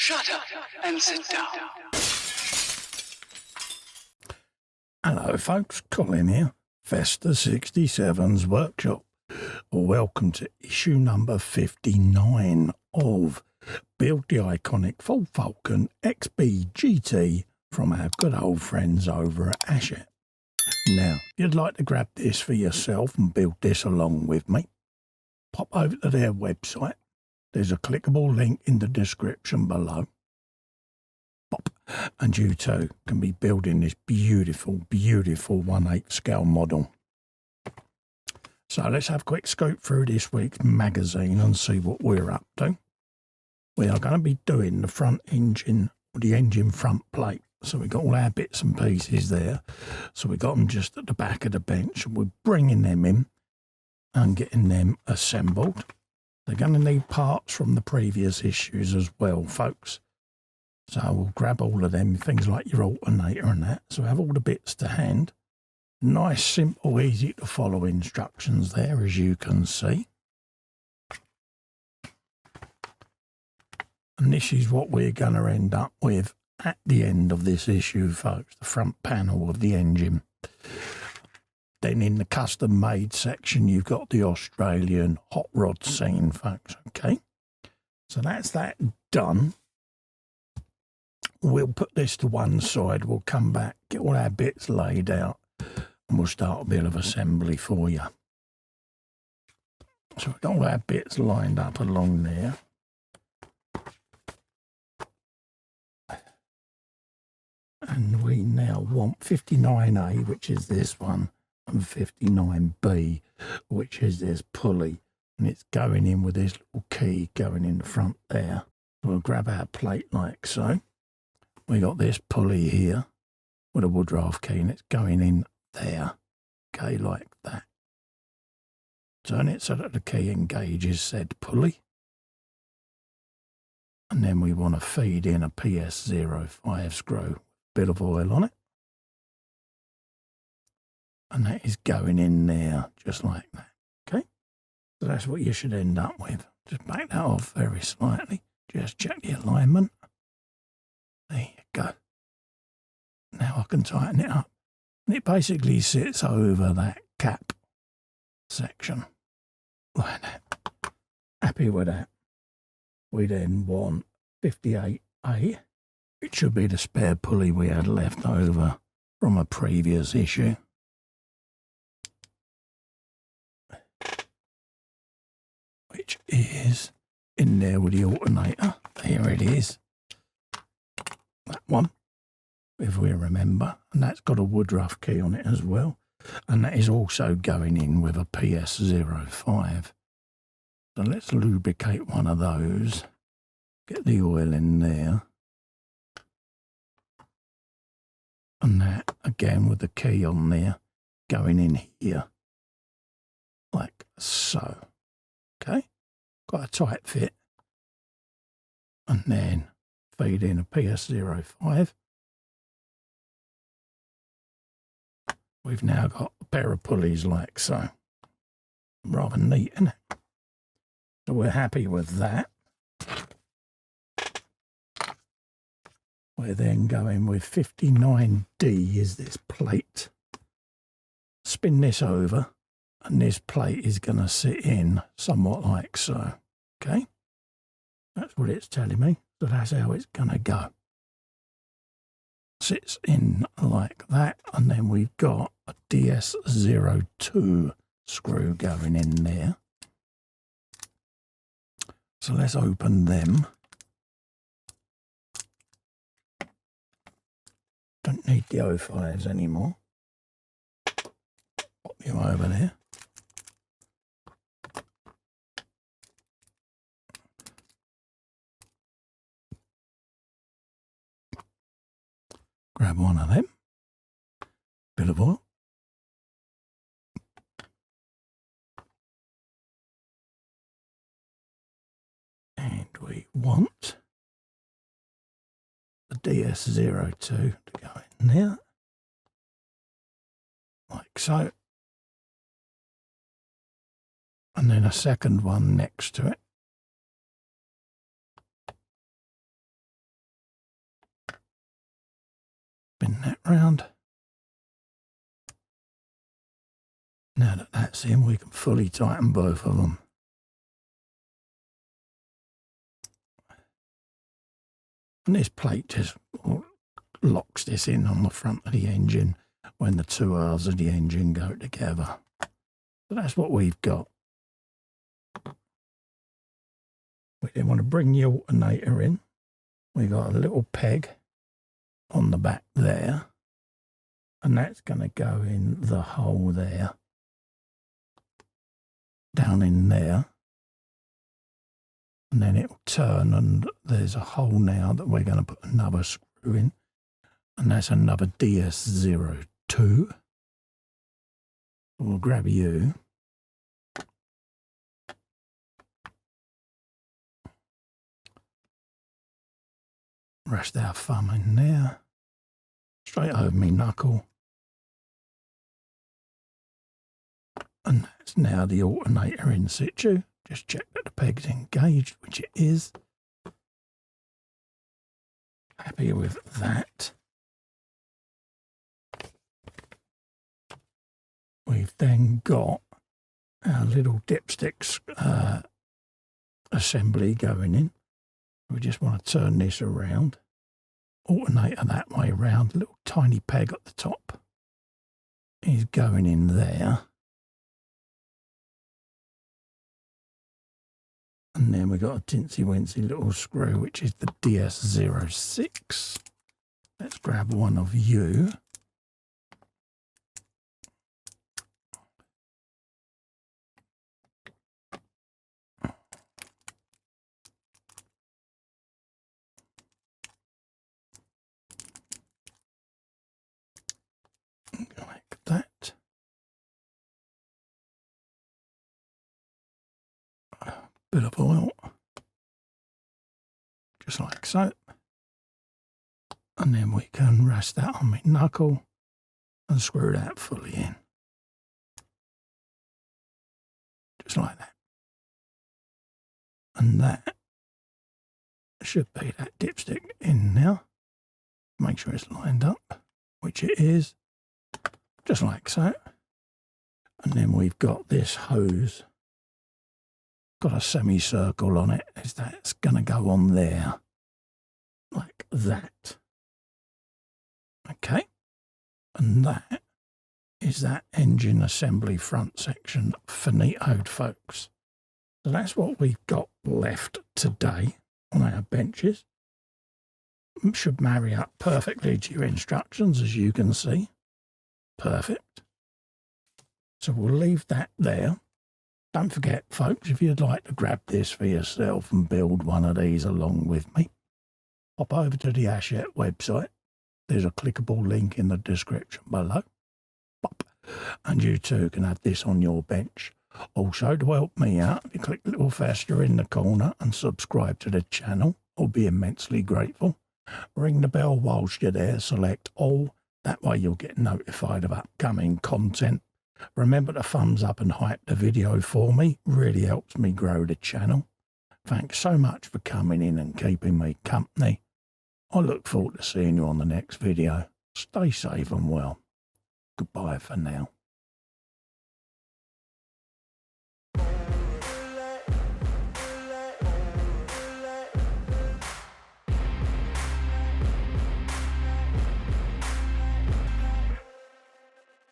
Shut up and sit down. Hello folks, Colin here, Festa 67's workshop. Welcome to issue number 59 of Build the Iconic Ford Falcon XB GT from our good old friends over at Hachette. Now, if you'd like to grab this for yourself and build this along with me, pop over to their website. There's a clickable link in the description below. Pop, and you too can be building this beautiful, beautiful 1/8 scale model. So let's have a quick scope through this week's magazine and see what we're up to. We are going to be doing the front engine, or the engine front plate. So we've got all our bits and pieces there. So we got them just at the back of the bench. We're bringing them in and getting them assembled. They're going to need parts from the previous issues as well, folks. So we'll grab all of them, things like your alternator and that. So have all the bits to hand. Nice, simple, easy to follow instructions there, as you can see. And this is what we're going to end up with at the end of this issue, folks. The front panel of the engine. Then in the custom made section, you've got the Australian hot rod scene, folks. Okay. So that's that done. We'll put this to one side. We'll come back, get all our bits laid out, and we'll start a bit of assembly for you. So we've got all our bits lined up along there. And we now want 59A, which is this one, and 59B, which is this pulley. And it's going in with this little key going in the front there. We'll grab our plate like so. We got this pulley here with a woodruff key, and it's going in there, okay, like that. Turn it so that the key engages said pulley. And then we want to feed in a PS05 screw, bit of oil on it. And that is going in there, just like that, okay? So that's what you should end up with. Just back that off very slightly. Just check the alignment. There you go. Now I can tighten it up. And it basically sits over that cap section. Like that. Happy with that. We then want 58A. It should be the spare pulley we had left over from a previous issue. Which is in there with the alternator. Here it is. That one, if we remember. And that's got a woodruff key on it as well. And that is also going in with a PS05. So let's lubricate one of those. Get the oil in there. And that, again, with the key on there, going in here. Like so. Okay? Got a tight fit. And then feed in a PS05. We've now got a pair of pulleys like so. Rather neat, isn't it? So we're happy with that. We're then going with 59D is this plate. Spin this over, and this plate is going to sit in somewhat like so. Okay? That's what it's telling me. So that's how it's going to go. Sits in like that, and then we've got a DS02 screw going in there. So let's open them. Don't need the 05s anymore. Pop you over there. Grab one of them. Bit of oil. And we want the DS02 to go in there. Like so. And then a second one next to it. spin that round. Now that that's in, we can fully tighten both of them. And this plate just locks this in on the front of the engine when the two halves of the engine go together. So that's what we've got. We then want to bring the alternator in. We got a little peg on the back there, and that's going to go in the hole there, down in there, and then it'll turn, and there's a hole now that we're going to put another screw in, and that's another DS02. We'll grab you. Rest our thumb in there, straight over me knuckle, and that's now the alternator in situ. Just check that the peg's engaged, which it is. Happy with that. We've then got our little dipsticks assembly going in. We just want to turn this around, alternator that way around. A little tiny peg at the top is going in there. And then we've got a tinsy-wincy little screw, which is the DS06. Let's grab one of you. Like that. Bit of oil, just like so, and then we can rest that on my knuckle and screw that fully in, just like that. And that should be that dipstick in now. Make sure it's lined up, which it is, just like so. And then we've got this hose, got a semicircle on it, is that's going to go on there, like that. Okay, and that is that engine assembly front section finitoed, folks. So that's what we've got left today on our benches. Should marry up perfectly to your instructions, as you can see. Perfect. So we'll leave that there. Don't forget, folks, if you'd like to grab this for yourself and build one of these along with me, pop over to the Hachette website. There's a clickable link in the description below. Pop. And you too can have this on your bench. Also, to help me out, if you click the little fester in the corner and subscribe to the channel, I'll be immensely grateful. Ring the bell whilst you're there, select all. That way you'll get notified of upcoming content. Remember to thumbs up and hype the video for me. Really helps me grow the channel. Thanks so much for coming in and keeping me company. I look forward to seeing you on the next video. Stay safe and well. Goodbye for now.